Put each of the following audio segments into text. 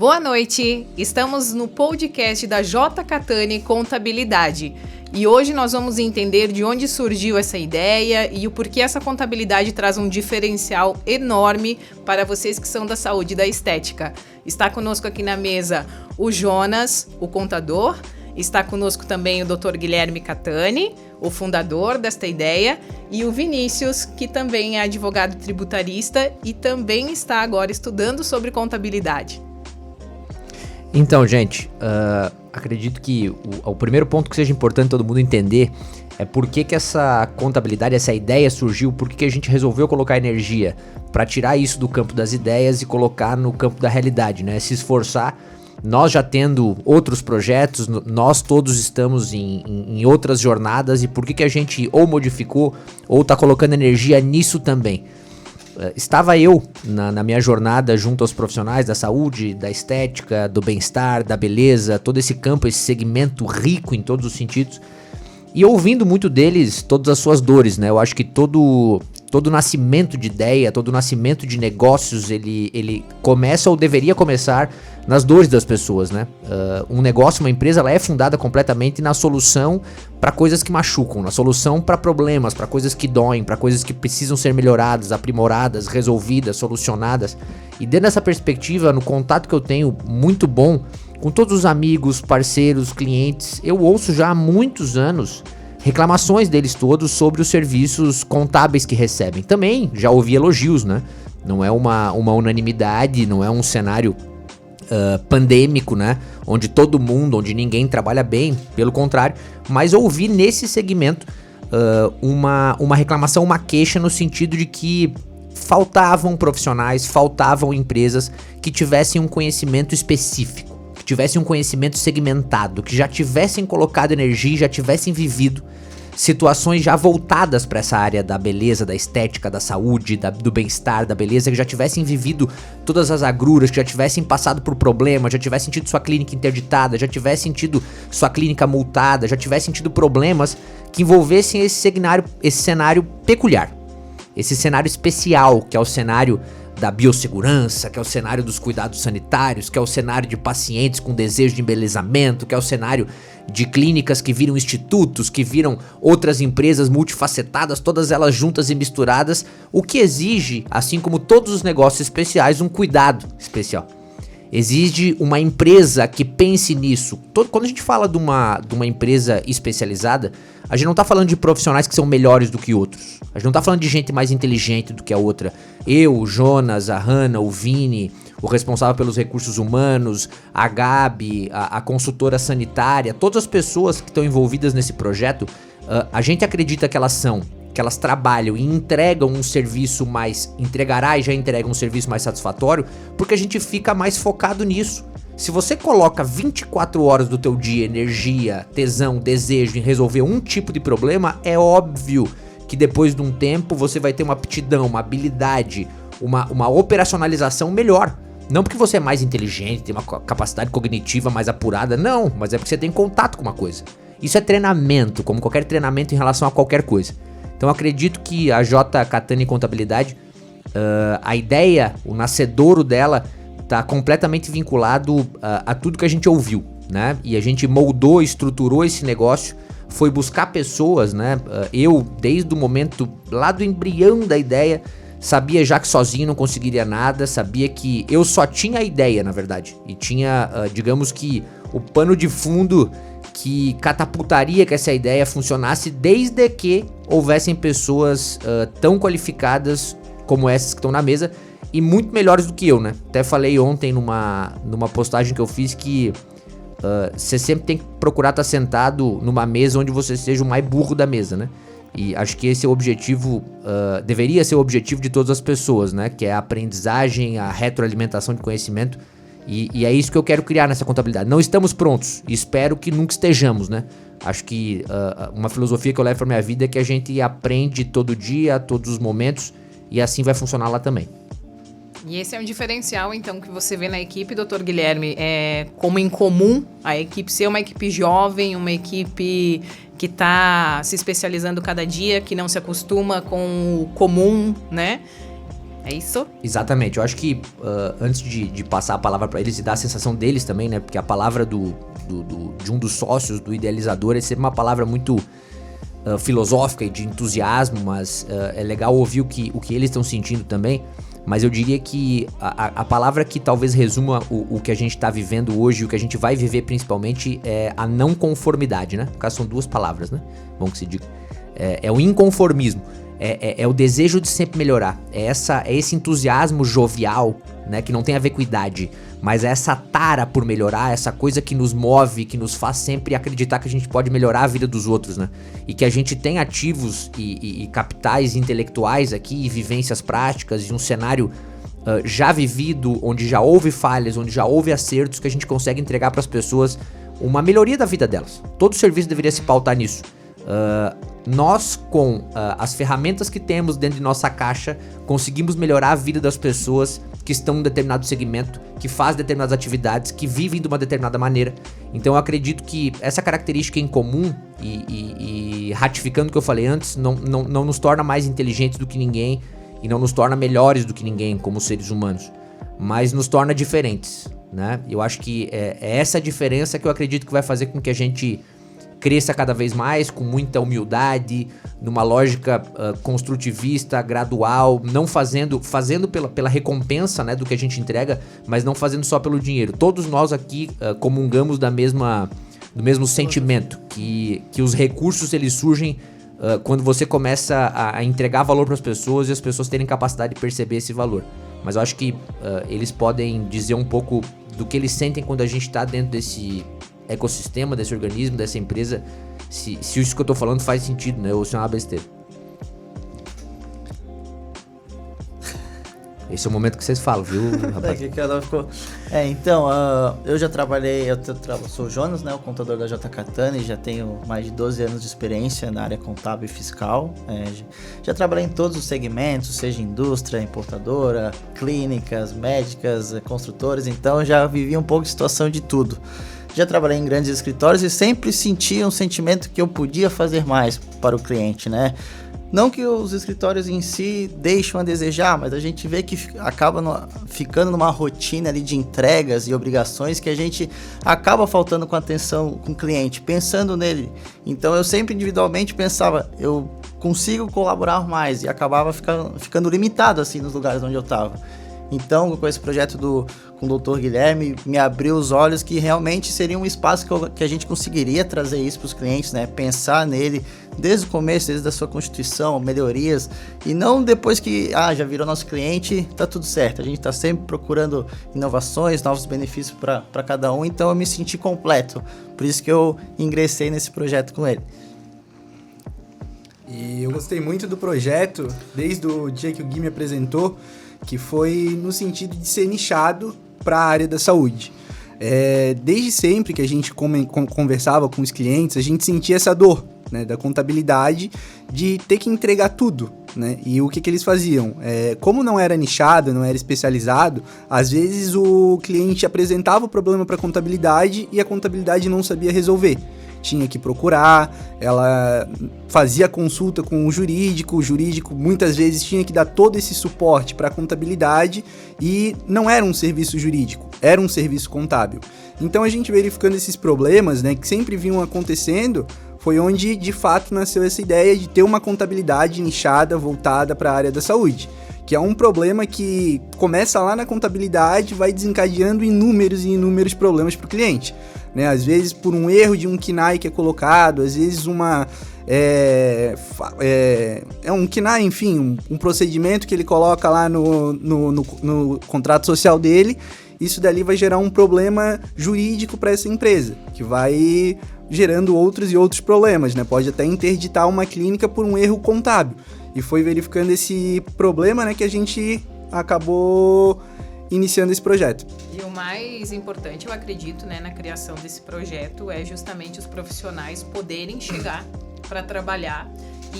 Boa noite, estamos no podcast da J. Catani Contabilidade e hoje nós vamos entender de onde surgiu essa ideia e o porquê essa contabilidade traz um diferencial enorme para vocês que são da saúde e da estética. Está conosco aqui na mesa o Jonas, o contador, está conosco também o Dr. Guilherme Catani, o fundador desta ideia, e o Vinícius, que também é advogado tributarista e também está agora estudando sobre contabilidade. Então, gente, acredito que o primeiro ponto que seja importante todo mundo entender é por que essa contabilidade, essa ideia surgiu, por que a gente resolveu colocar energia para tirar isso do campo das ideias e colocar no campo da realidade, né? Se esforçar, nós já tendo outros projetos, nós todos estamos em outras jornadas e por que a gente ou modificou ou está colocando energia nisso também. Estava eu na minha jornada junto aos profissionais da saúde, da estética, do bem-estar, da beleza, todo esse campo, esse segmento rico em todos os sentidos, e ouvindo muito deles todas as suas dores, né? Eu acho que todo nascimento de ideia, todo nascimento de negócios, ele começa ou deveria começar nas dores das pessoas, né? Um negócio, uma empresa, ela é fundada completamente na solução para coisas que machucam, na solução para problemas, para coisas que doem, para coisas que precisam ser melhoradas, aprimoradas, resolvidas, solucionadas. E dentro dessa perspectiva, no contato que eu tenho muito bom com todos os amigos, parceiros, clientes, eu ouço já há muitos anos reclamações deles todos sobre os serviços contábeis que recebem. Também já ouvi elogios, né? Não é uma unanimidade, não é um cenário pandêmico, né? Onde todo mundo, onde ninguém trabalha bem, pelo contrário. Mas ouvi nesse segmento uma reclamação, uma queixa no sentido de que faltavam profissionais, faltavam empresas que tivessem um conhecimento específico, que tivessem um conhecimento segmentado, que já tivessem colocado energia, já tivessem vivido situações já voltadas para essa área da beleza, da estética, da saúde, do bem-estar, da beleza, que já tivessem vivido todas as agruras, que já tivessem passado por problemas, já tivessem tido sua clínica interditada, já tivessem tido sua clínica multada, já tivessem tido problemas que envolvessem esse cenário peculiar, esse cenário especial, que é o cenário da biossegurança, que é o cenário dos cuidados sanitários, que é o cenário de pacientes com desejo de embelezamento, que é o cenário de clínicas que viram institutos, que viram outras empresas multifacetadas, todas elas juntas e misturadas, o que exige, assim como todos os negócios especiais, um cuidado especial. Exige uma empresa que pense nisso. Quando a gente fala de uma empresa especializada, a gente não tá falando de profissionais que são melhores do que outros. A gente não tá falando de gente mais inteligente do que a outra. Eu, o Jonas, a Hanna, o Vini, o responsável pelos recursos humanos, a Gabi, a consultora sanitária, todas as pessoas que estão envolvidas nesse projeto, a gente acredita que elas trabalham e entregam um serviço entregará e já entrega um serviço mais satisfatório, porque a gente fica mais focado nisso. Se você coloca 24 horas do teu dia, energia, tesão, desejo em resolver um tipo de problema, é óbvio que depois de um tempo você vai ter uma aptidão, uma habilidade, uma operacionalização melhor. Não porque você é mais inteligente, tem uma capacidade cognitiva mais apurada, não, mas é porque você tem contato com uma coisa. Isso é treinamento, como qualquer treinamento em relação a qualquer coisa. Então acredito que a J. Catani Contabilidade, a ideia, o nascedouro dela, está completamente vinculado a tudo que a gente ouviu, né? E a gente moldou, estruturou esse negócio, foi buscar pessoas, né? Eu, desde o momento lá do embrião da ideia, sabia já que sozinho não conseguiria nada, sabia que eu só tinha a ideia, na verdade, e tinha, digamos que, o pano de fundo que catapultaria que essa ideia funcionasse desde que houvessem pessoas tão qualificadas como essas que estão na mesa e muito melhores do que eu, né? Até falei ontem numa postagem que eu fiz que você sempre tem que procurar estar sentado numa mesa onde você seja o mais burro da mesa, né? E acho que esse é o objetivo, deveria ser o objetivo de todas as pessoas, né? Que é a aprendizagem, a retroalimentação de conhecimento. E é isso que eu quero criar nessa contabilidade. Não estamos prontos, espero que nunca estejamos, né? Acho que uma filosofia que eu levo pra minha vida é que a gente aprende todo dia, a todos os momentos, e assim vai funcionar lá também. E esse é um diferencial, então, que você vê na equipe, Dr. Guilherme, como em comum a equipe ser uma equipe jovem, uma equipe que está se especializando cada dia, que não se acostuma com o comum, né? É isso? Exatamente. Eu acho que antes de passar a palavra para eles e dar a sensação deles também, né? Porque a palavra de um dos sócios, do idealizador, é sempre uma palavra muito filosófica e de entusiasmo, mas é legal ouvir o que eles estão sentindo também. Mas eu diria que a palavra que talvez resuma o que a gente está vivendo hoje e o que a gente vai viver principalmente é a não conformidade, né? No caso, são duas palavras, né? Bom que se diga. É o inconformismo. É o desejo de sempre melhorar. É esse entusiasmo jovial, né? Que não tem a ver com idade. Mas é essa tara por melhorar, essa coisa que nos move, que nos faz sempre acreditar que a gente pode melhorar a vida dos outros, né? E que a gente tem ativos e capitais intelectuais aqui, e vivências práticas, e um cenário já vivido, onde já houve falhas, onde já houve acertos, que a gente consegue entregar para as pessoas uma melhoria da vida delas. Todo serviço deveria se pautar nisso. Nós, com as ferramentas que temos dentro de nossa caixa, conseguimos melhorar a vida das pessoas que estão em um determinado segmento, que fazem determinadas atividades, que vivem de uma determinada maneira. Então eu acredito que essa característica em comum, e ratificando o que eu falei antes, não nos torna mais inteligentes do que ninguém e não nos torna melhores do que ninguém como seres humanos, mas nos torna diferentes, né? Eu acho que é essa diferença que eu acredito que vai fazer com que a gente cresça cada vez mais, com muita humildade, numa lógica construtivista, gradual, não fazendo pela recompensa, né, do que a gente entrega, mas não fazendo só pelo dinheiro. Todos nós aqui comungamos do mesmo sentimento, que os recursos eles surgem quando você começa a entregar valor para as pessoas e as pessoas terem capacidade de perceber esse valor. Mas eu acho que eles podem dizer um pouco do que eles sentem quando a gente está dentro desse ecossistema, desse organismo, dessa empresa, se isso que eu tô falando faz sentido, né? Ou se é uma besteira. Esse é o momento que vocês falam, viu, rapaz? Então, eu já trabalhei, sou o Jonas, né, o contador da J. Catani, já tenho mais de 12 anos de experiência na área contábil e fiscal. Já trabalhei em todos os segmentos, seja indústria, importadora, clínicas, médicas, construtores, então já vivi um pouco de situação de tudo. Já trabalhei em grandes escritórios e sempre sentia um sentimento que eu podia fazer mais para o cliente, né? Não que os escritórios em si deixam a desejar, mas a gente vê que acaba ficando numa rotina ali de entregas e obrigações que a gente acaba faltando com atenção com o cliente, pensando nele. Então eu sempre individualmente pensava, eu consigo colaborar mais, e acabava ficando limitado assim nos lugares onde eu estava. Então, com esse projeto com o Dr. Guilherme, me abriu os olhos que realmente seria um espaço que a gente conseguiria trazer isso para os clientes, né? Pensar nele desde o começo, desde a sua constituição, melhorias, e não depois que já virou nosso cliente, tá tudo certo. A gente está sempre procurando inovações, novos benefícios para cada um, então eu me senti completo. Por isso que eu ingressei nesse projeto com ele. E eu gostei muito do projeto, desde o dia que o Gui me apresentou, que foi no sentido de ser nichado para a área da saúde. Desde sempre que a gente conversava com os clientes, a gente sentia essa dor, né, da contabilidade, de ter que entregar tudo, né? E o que eles faziam? Como não era nichado, não era especializado, às vezes o cliente apresentava o problema para a contabilidade e a contabilidade não sabia resolver. Tinha que procurar, ela fazia consulta com o jurídico muitas vezes tinha que dar todo esse suporte para a contabilidade e não era um serviço jurídico, era um serviço contábil. Então a gente verificando esses problemas, né, que sempre vinham acontecendo, foi onde de fato nasceu essa ideia de ter uma contabilidade nichada voltada para a área da saúde, que é um problema que começa lá na contabilidade, vai desencadeando inúmeros problemas para o cliente. Né? Às vezes por um erro de um KNAI que é colocado, às vezes um KNAI, enfim, um procedimento que ele coloca lá no contrato social dele, isso dali vai gerar um problema jurídico para essa empresa, que vai gerando outros problemas, né? Pode até interditar uma clínica por um erro contábil. E foi verificando esse problema, né, que a gente acabou iniciando esse projeto. E o mais importante, eu acredito, né, na criação desse projeto é justamente os profissionais poderem chegar para trabalhar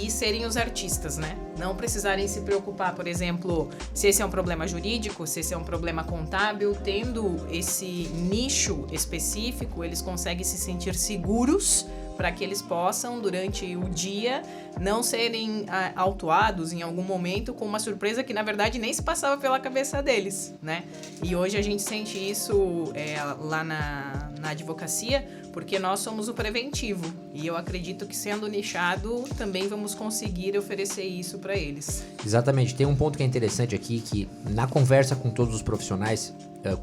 e serem os artistas, né? Não precisarem se preocupar, por exemplo, se esse é um problema jurídico, se esse é um problema contábil. Tendo esse nicho específico, eles conseguem se sentir seguros para que eles possam, durante o dia, não serem autuados em algum momento com uma surpresa que, na verdade, nem se passava pela cabeça deles, né? E hoje a gente sente isso lá na advocacia, porque nós somos o preventivo. E eu acredito que, sendo nichado, também vamos conseguir oferecer isso para eles. Exatamente. Tem um ponto que é interessante aqui, que na conversa com todos os profissionais,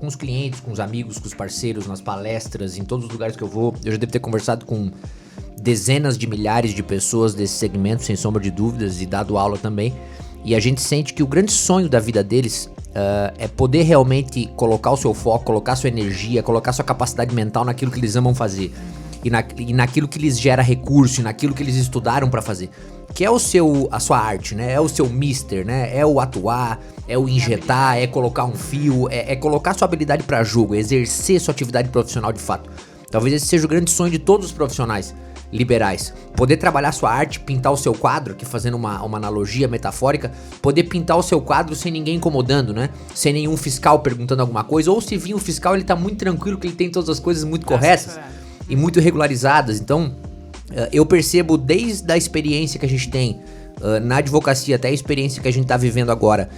com os clientes, com os amigos, com os parceiros, nas palestras, em todos os lugares que eu vou, eu já devo ter conversado com dezenas de milhares de pessoas desse segmento, sem sombra de dúvidas, e dado aula também. E a gente sente que o grande sonho da vida deles é poder realmente colocar o seu foco, colocar sua energia, colocar sua capacidade mental naquilo que eles amam fazer. E naquilo que lhes gera recurso, e naquilo que eles estudaram para fazer. Que é a sua arte, né? É o seu mister, né? É o atuar, é o injetar, é colocar um fio, é colocar sua habilidade para jogo, é exercer sua atividade profissional de fato. Talvez esse seja o grande sonho de todos os profissionais liberais. Poder trabalhar sua arte, pintar o seu quadro, aqui fazendo uma analogia metafórica, poder pintar o seu quadro sem ninguém incomodando, né? Sem nenhum fiscal perguntando alguma coisa, ou se vir um fiscal, ele tá muito tranquilo, que ele tem todas as coisas muito corretas e muito regularizadas. Então, eu percebo desde a experiência que a gente tem na advocacia até a experiência que a gente está vivendo agora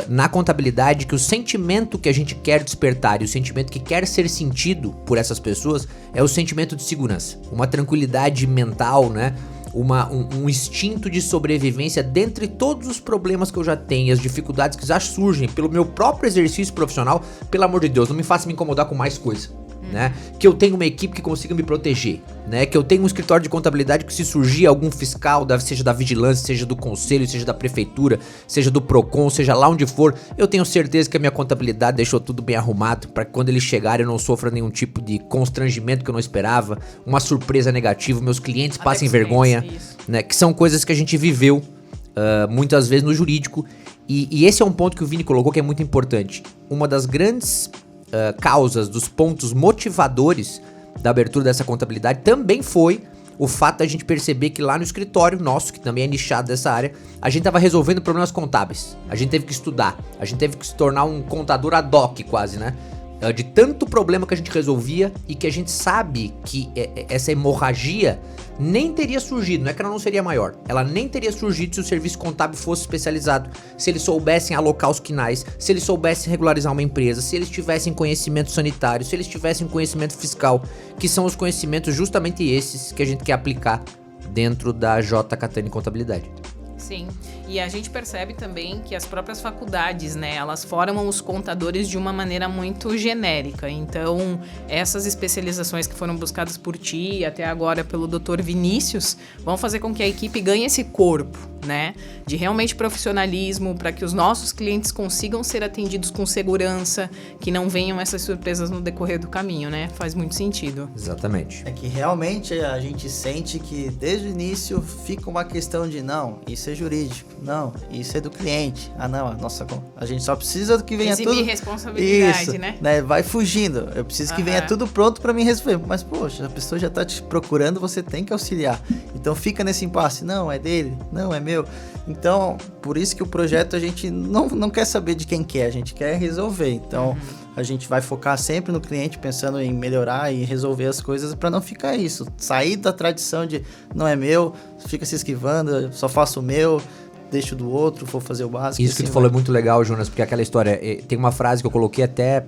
na contabilidade, que o sentimento que a gente quer despertar e o sentimento que quer ser sentido por essas pessoas é o sentimento de segurança, uma tranquilidade mental, né? Um instinto de sobrevivência dentre todos os problemas que eu já tenho, as dificuldades que já surgem pelo meu próprio exercício profissional. Pelo amor de Deus, não me faça me incomodar com mais coisa. Né? Que eu tenho uma equipe que consiga me proteger, né? Que eu tenho um escritório de contabilidade que, se surgir algum fiscal, seja da vigilância, seja do conselho, seja da prefeitura, seja do Procon, seja lá onde for, eu tenho certeza que a minha contabilidade deixou tudo bem arrumado para que, quando eles chegarem, eu não sofra nenhum tipo de constrangimento que eu não esperava, uma surpresa negativa, meus clientes passem vergonha, né? Que são coisas que a gente viveu muitas vezes no jurídico. E esse é um ponto que o Vini colocou que é muito importante. Uma das grandes causas, dos pontos motivadores da abertura dessa contabilidade também foi o fato da gente perceber que lá no escritório nosso, que também é nichado dessa área, a gente estava resolvendo problemas contábeis. A gente teve que estudar, a gente teve que se tornar um contador ad hoc quase, né? De tanto problema que a gente resolvia, e que a gente sabe que essa hemorragia nem teria surgido, não é que ela não seria maior, ela nem teria surgido se o serviço contábil fosse especializado, se eles soubessem alocar os quinais, se eles soubessem regularizar uma empresa, se eles tivessem conhecimento sanitário, se eles tivessem conhecimento fiscal, que são os conhecimentos justamente esses que a gente quer aplicar dentro da J. Catani Contabilidade. Sim, e a gente percebe também que as próprias faculdades, né, elas formam os contadores de uma maneira muito genérica. Então, essas especializações que foram buscadas por ti, até agora pelo Dr. Vinícius, vão fazer com que a equipe ganhe esse corpo, né, de realmente profissionalismo, para que os nossos clientes consigam ser atendidos com segurança, que não venham essas surpresas no decorrer do caminho, né? Faz muito sentido. Exatamente. É que realmente a gente sente que desde o início fica uma questão de não, isso é jurídico, não, isso é do cliente, não, a gente só precisa que venha eximir tudo... responsabilidade, isso, né? Vai fugindo, eu preciso que venha tudo pronto para mim resolver, mas poxa, a pessoa já tá te procurando, você tem que auxiliar, então fica nesse impasse, não, é dele, não, é meu. Então, por isso que o projeto a gente não quer saber de quem quer, a gente quer resolver. Então, a gente vai focar sempre no cliente, pensando em melhorar e resolver as coisas para não ficar isso. Sair da tradição de não é meu, fica se esquivando, só faço o meu, deixo do outro, vou fazer o básico. Isso que tu falou é muito legal, Jonas, porque aquela história, tem uma frase que eu coloquei até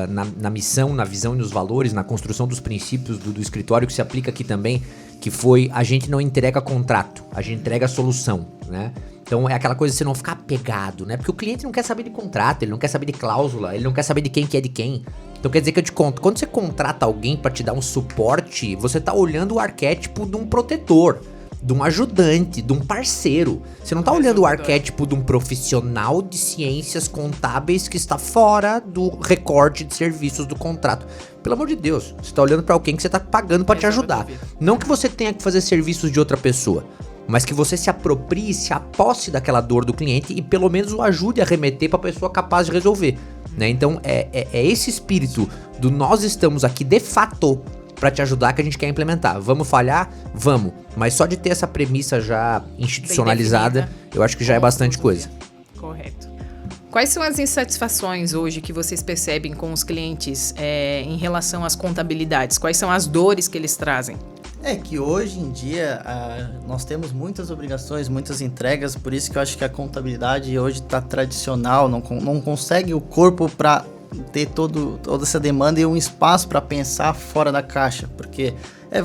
na missão, na visão e nos valores, na construção dos princípios do escritório, que se aplica aqui também, que foi: a gente não entrega contrato, a gente entrega solução, né? Então é aquela coisa de você não ficar apegado, né? Porque o cliente não quer saber de contrato, ele não quer saber de cláusula, ele não quer saber de quem que é de quem. Então quer dizer que eu te conto, quando você contrata alguém pra te dar um suporte, você tá olhando o arquétipo de um protetor, de um ajudante, de um parceiro. Você não tá olhando o arquétipo de um profissional de ciências contábeis que está fora do recorte de serviços do contrato. Pelo amor de Deus, você tá olhando pra alguém que você tá pagando pra te ajudar. Não que você tenha que fazer serviços de outra pessoa, mas que você se aproprie, se aposse daquela dor do cliente e pelo menos o ajude a remeter pra pessoa capaz de resolver, né? Então é esse espírito do nós estamos aqui de fato pra te ajudar que a gente quer implementar. Vamos falhar? Vamos. Mas só de ter essa premissa já institucionalizada, eu acho que já é bastante coisa. Correto. Quais são as insatisfações hoje que vocês percebem com os clientes em relação às contabilidades? Quais são as dores que eles trazem? É que hoje em dia nós temos muitas obrigações, muitas entregas, por isso que eu acho que a contabilidade hoje está tradicional, não consegue o corpo para ter toda essa demanda e um espaço para pensar fora da caixa, porque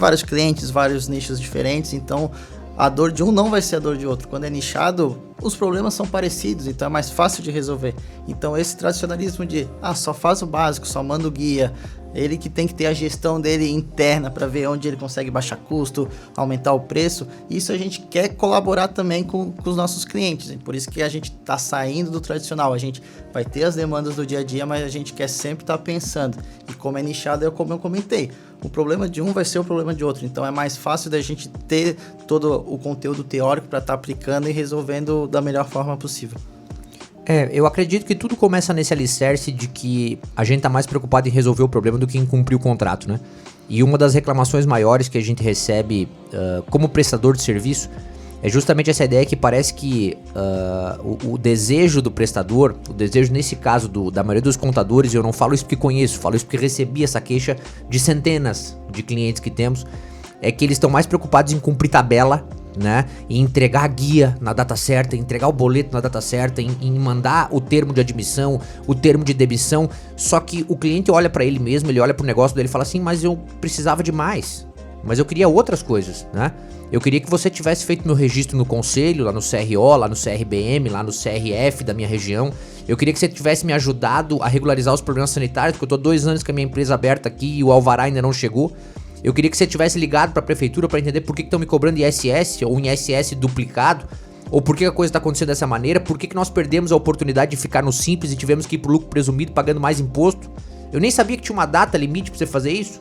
vários clientes, vários nichos diferentes, então a dor de um não vai ser a dor de outro. Quando é nichado, os problemas são parecidos, então é mais fácil de resolver. Então esse tradicionalismo de só faz o básico, só manda o guia, ele que tem que ter a gestão dele interna para ver onde ele consegue baixar custo, aumentar o preço, isso a gente quer colaborar também com os nossos clientes, por isso que a gente está saindo do tradicional, a gente vai ter as demandas do dia a dia, mas a gente quer sempre estar pensando, e como é nichado, como eu comentei, o problema de um vai ser o problema de outro, então é mais fácil da gente ter todo o conteúdo teórico para estar aplicando e resolvendo da melhor forma possível. Eu acredito que tudo começa nesse alicerce de que a gente tá mais preocupado em resolver o problema do que em cumprir o contrato, né? E uma das reclamações maiores que a gente recebe como prestador de serviço é justamente essa ideia que parece que o desejo do prestador, o desejo nesse caso da maioria dos contadores, e eu não falo isso porque conheço, falo isso porque recebi essa queixa de centenas de clientes que temos, é que eles estão mais preocupados em cumprir tabela, né, em entregar a guia na data certa, em entregar o boleto na data certa, em mandar o termo de admissão, o termo de demissão, só que o cliente olha pra ele mesmo, ele olha pro negócio dele e fala assim, mas eu precisava de mais, mas eu queria outras coisas, né, eu queria que você tivesse feito meu registro no conselho, lá no CRO, lá no CRBM, lá no CRF da minha região, eu queria que você tivesse me ajudado a regularizar os programas sanitários, porque eu tô 2 anos com a minha empresa aberta aqui e o alvará ainda não chegou. Eu queria que você tivesse ligado para a prefeitura para entender por que estão me cobrando ISS ou um ISS duplicado, ou por que a coisa está acontecendo dessa maneira, por que nós perdemos a oportunidade de ficar no Simples e tivemos que ir pro lucro presumido pagando mais imposto. Eu nem sabia que tinha uma data limite para você fazer isso,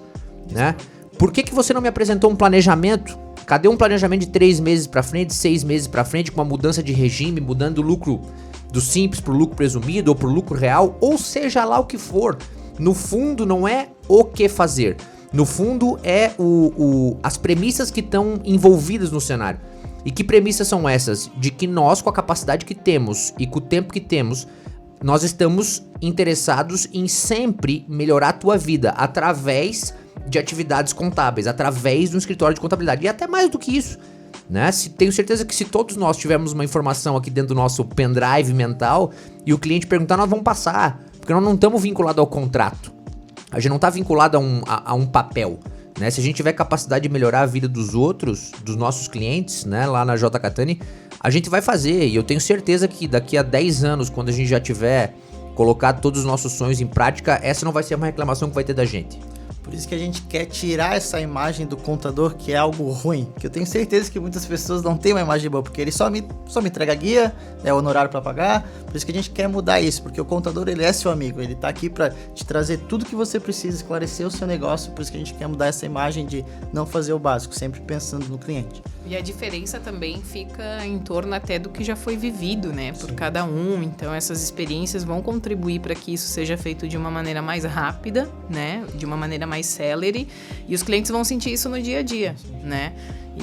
né? Por que você não me apresentou um planejamento? Cadê um planejamento de 3 meses para frente, 6 meses para frente, com uma mudança de regime, mudando o lucro do Simples pro lucro presumido ou pro lucro real, ou seja lá o que for. No fundo não é o que fazer. No fundo, é as premissas que estão envolvidas no cenário. E que premissas são essas? De que nós, com a capacidade que temos e com o tempo que temos, nós estamos interessados em sempre melhorar a tua vida através de atividades contábeis, através de um escritório de contabilidade. E até mais do que isso, né? Tenho certeza que se todos nós tivermos uma informação aqui dentro do nosso pendrive mental e o cliente perguntar, nós vamos passar, porque nós não estamos vinculados ao contrato. A gente não está vinculado a um papel, né? Se a gente tiver capacidade de melhorar a vida dos outros, dos nossos clientes, né, lá na J. Catani, a gente vai fazer. E eu tenho certeza que daqui a 10 anos, quando a gente já tiver colocado todos os nossos sonhos em prática, essa não vai ser uma reclamação que vai ter da gente. Por isso que a gente quer tirar essa imagem do contador que é algo ruim. Que eu tenho certeza que muitas pessoas não têm uma imagem boa, porque ele só me entrega guia, o honorário para pagar. Por isso que a gente quer mudar isso, porque o contador ele é seu amigo, ele tá aqui para te trazer tudo que você precisa, esclarecer o seu negócio. Por isso que a gente quer mudar essa imagem de não fazer o básico, sempre pensando no cliente. E a diferença também fica em torno até do que já foi vivido, né, por cada um. Então essas experiências vão contribuir para que isso seja feito de uma maneira mais rápida, né, de uma maneira mais célere, e os clientes vão sentir isso no dia a dia, né?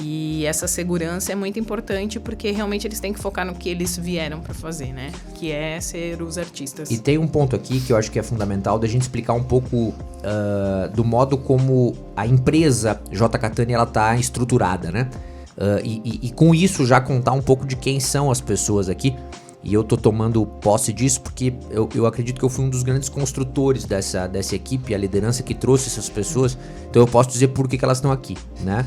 E essa segurança é muito importante porque realmente eles têm que focar no que eles vieram para fazer, né? Que é ser os artistas. E tem um ponto aqui que eu acho que é fundamental da gente explicar um pouco do modo como a empresa J. Catani ela tá estruturada, né? E com isso já contar um pouco de quem são as pessoas aqui. E eu tô tomando posse disso porque eu acredito que eu fui um dos grandes construtores dessa equipe, a liderança que trouxe essas pessoas. Então eu posso dizer por que elas estão aqui, né?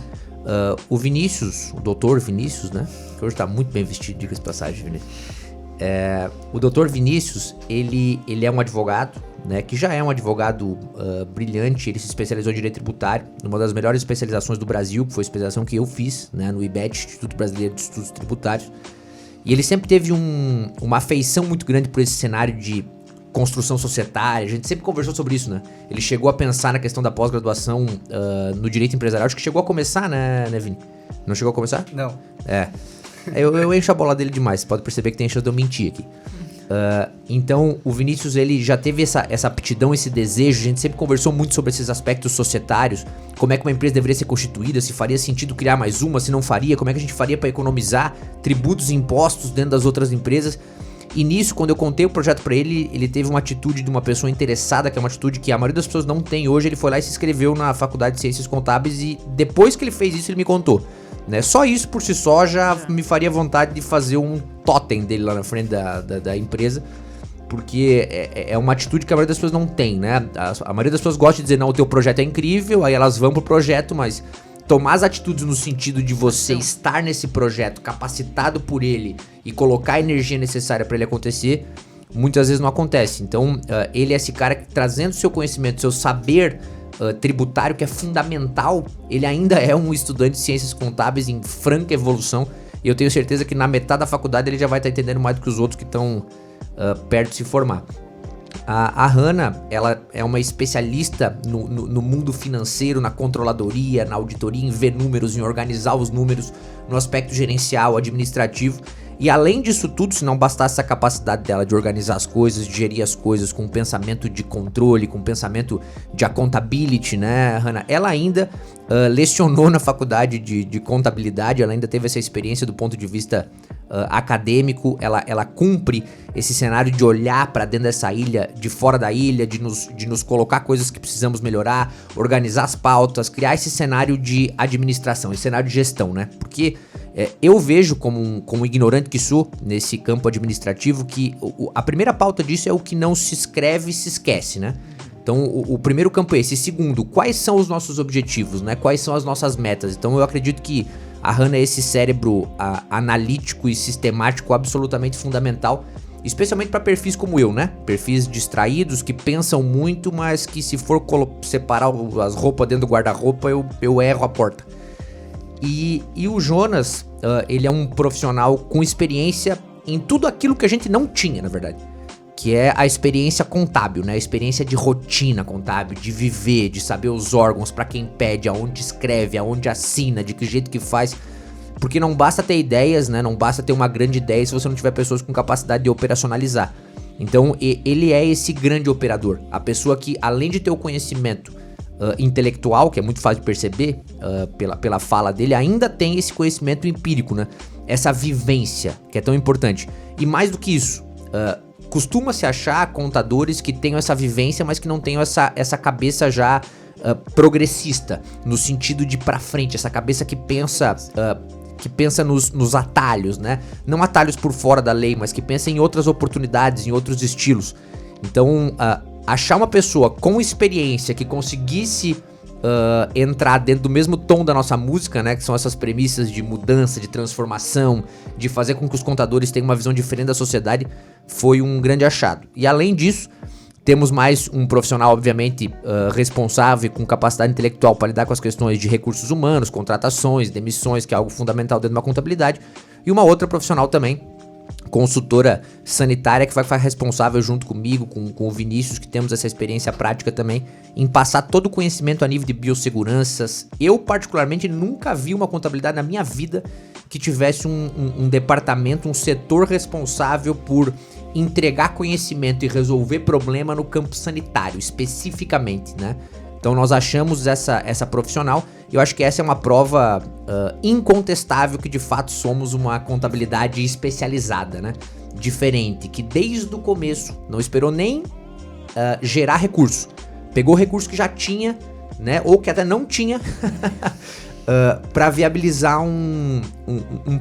O Vinícius, o doutor Vinícius, né? Que hoje tá muito bem vestido, diga-se de passagem, Vinícius. O doutor Vinícius, ele é um advogado, né? Que já é um advogado brilhante. Ele se especializou em direito tributário, numa das melhores especializações do Brasil, que foi a especialização que eu fiz, né? No IBET, Instituto Brasileiro de Estudos Tributários. E ele sempre teve uma afeição muito grande por esse cenário de construção societária. A gente sempre conversou sobre isso, né? Ele chegou a pensar na questão da pós-graduação no direito empresarial. Acho que chegou a começar, né, Vini? Não chegou a começar? Não. Eu encho a bola dele demais. Você pode perceber que tem chance de eu mentir aqui. Então, o Vinícius, ele já teve essa aptidão, esse desejo. A gente sempre conversou muito sobre esses aspectos societários. Como é que uma empresa deveria ser constituída, se faria sentido criar mais uma, se não faria, como é que a gente faria para economizar tributos e impostos dentro das outras empresas. E nisso, quando eu contei o projeto pra ele, ele teve uma atitude de uma pessoa interessada, que é uma atitude que a maioria das pessoas não tem hoje. Ele foi lá e se inscreveu na Faculdade de Ciências Contábeis e depois que ele fez isso, ele me contou. Né? Só isso por si só já me faria vontade de fazer um totem dele lá na frente da empresa. Porque é uma atitude que a maioria das pessoas não tem, né? A maioria das pessoas gosta de dizer, não, o teu projeto é incrível, aí elas vão pro projeto, mas tomar as atitudes no sentido de você estar nesse projeto, capacitado por ele e colocar a energia necessária para ele acontecer, muitas vezes não acontece. Então, ele é esse cara que, trazendo seu conhecimento, seu saber tributário, que é fundamental, ele ainda é um estudante de ciências contábeis em franca evolução, e eu tenho certeza que na metade da faculdade ele já vai estar entendendo mais do que os outros que estão perto de se formar. A Hannah, ela é uma especialista no mundo financeiro, na controladoria, na auditoria, em ver números, em organizar os números, no aspecto gerencial, administrativo. E além disso tudo, se não bastasse essa capacidade dela de organizar as coisas, de gerir as coisas com um pensamento de controle, com um pensamento de accountability, né, Hannah? Ela ainda lecionou na faculdade de contabilidade, ela ainda teve essa experiência do ponto de vista acadêmico, ela cumpre esse cenário de olhar para dentro dessa ilha, de fora da ilha, de nos colocar coisas que precisamos melhorar, organizar as pautas, criar esse cenário de administração, esse cenário de gestão, né? Porque eu vejo como ignorante que sou nesse campo administrativo que a primeira pauta disso é o que não se escreve e se esquece, né? Então o primeiro campo é esse. Segundo, quais são os nossos objetivos, né? Quais são as nossas metas? Então eu acredito que a Hannah é esse cérebro analítico e sistemático absolutamente fundamental, especialmente para perfis como eu, né? Perfis distraídos, que pensam muito, mas que se for separar as roupas dentro do guarda-roupa, eu erro a porta. E o Jonas, ele é um profissional com experiência em tudo aquilo que a gente não tinha, na verdade. Que é a experiência contábil, né? A experiência de rotina contábil, de viver, de saber os órgãos, pra quem pede, aonde escreve, aonde assina, de que jeito que faz. Porque não basta ter ideias, né? Não basta ter uma grande ideia se você não tiver pessoas com capacidade de operacionalizar. Então, ele é esse grande operador. A pessoa que, além de ter o conhecimento intelectual, que é muito fácil de perceber pela fala dele, ainda tem esse conhecimento empírico, né? Essa vivência, que é tão importante. E mais do que isso, costuma-se achar contadores que tenham essa vivência, mas que não tenham essa cabeça já progressista, no sentido de ir pra frente, essa cabeça que pensa nos atalhos, né? Não atalhos por fora da lei, mas que pensa em outras oportunidades, em outros estilos. Então, achar uma pessoa com experiência que conseguisse entrar dentro do mesmo tom da nossa música, né? Que são essas premissas de mudança, de transformação, de fazer com que os contadores tenham uma visão diferente da sociedade, foi um grande achado. E além disso, temos mais um profissional, obviamente, responsável, com capacidade intelectual para lidar com as questões de recursos humanos, contratações, demissões, que é algo fundamental dentro de uma contabilidade, e uma outra profissional também, consultora sanitária, que vai ficar responsável junto comigo, com o Vinícius, que temos essa experiência prática também, em passar todo o conhecimento a nível de biosseguranças. Eu, particularmente, nunca vi uma contabilidade na minha vida que tivesse um departamento, um setor responsável por entregar conhecimento e resolver problema no campo sanitário, especificamente, né? Então nós achamos essa profissional, e eu acho que essa é uma prova incontestável que de fato somos uma contabilidade especializada, né? Diferente, que desde o começo não esperou nem gerar recurso. Pegou recurso que já tinha, né? Ou que até não tinha, para viabilizar um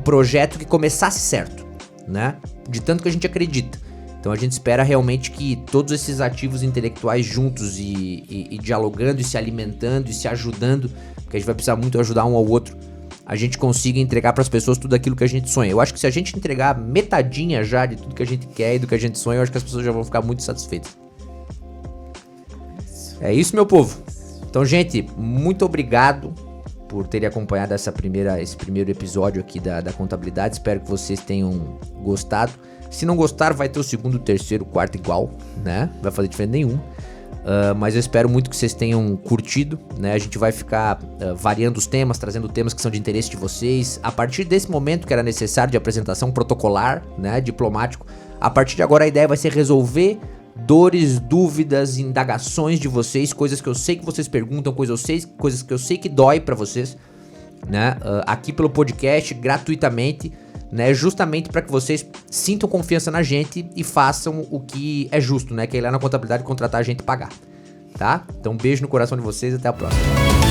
projeto que começasse certo, né? De tanto que a gente acredita. Então a gente espera realmente que todos esses ativos intelectuais juntos e dialogando e se alimentando e se ajudando, porque a gente vai precisar muito ajudar um ao outro, a gente consiga entregar para as pessoas tudo aquilo que a gente sonha. Eu acho que se a gente entregar metadinha já de tudo que a gente quer e do que a gente sonha, eu acho que as pessoas já vão ficar muito satisfeitas. É isso, meu povo. Então, gente, muito obrigado por terem acompanhado esse primeiro episódio aqui da contabilidade. Espero que vocês tenham gostado. Se não gostaram, vai ter o segundo, terceiro, quarto igual, né? Não vai fazer diferença nenhuma. Mas eu espero muito que vocês tenham curtido, né? A gente vai ficar variando os temas, trazendo temas que são de interesse de vocês. A partir desse momento que era necessário de apresentação protocolar, né? Diplomático, a partir de agora a ideia vai ser resolver dores, dúvidas, indagações de vocês, coisas que eu sei que vocês perguntam, coisas que eu sei que dói pra vocês, né? Aqui pelo podcast, gratuitamente. né? Justamente para que vocês sintam confiança na gente e façam o que é justo, né? Que é ir lá na contabilidade contratar a gente e pagar, tá? Então, beijo no coração de vocês e até a próxima.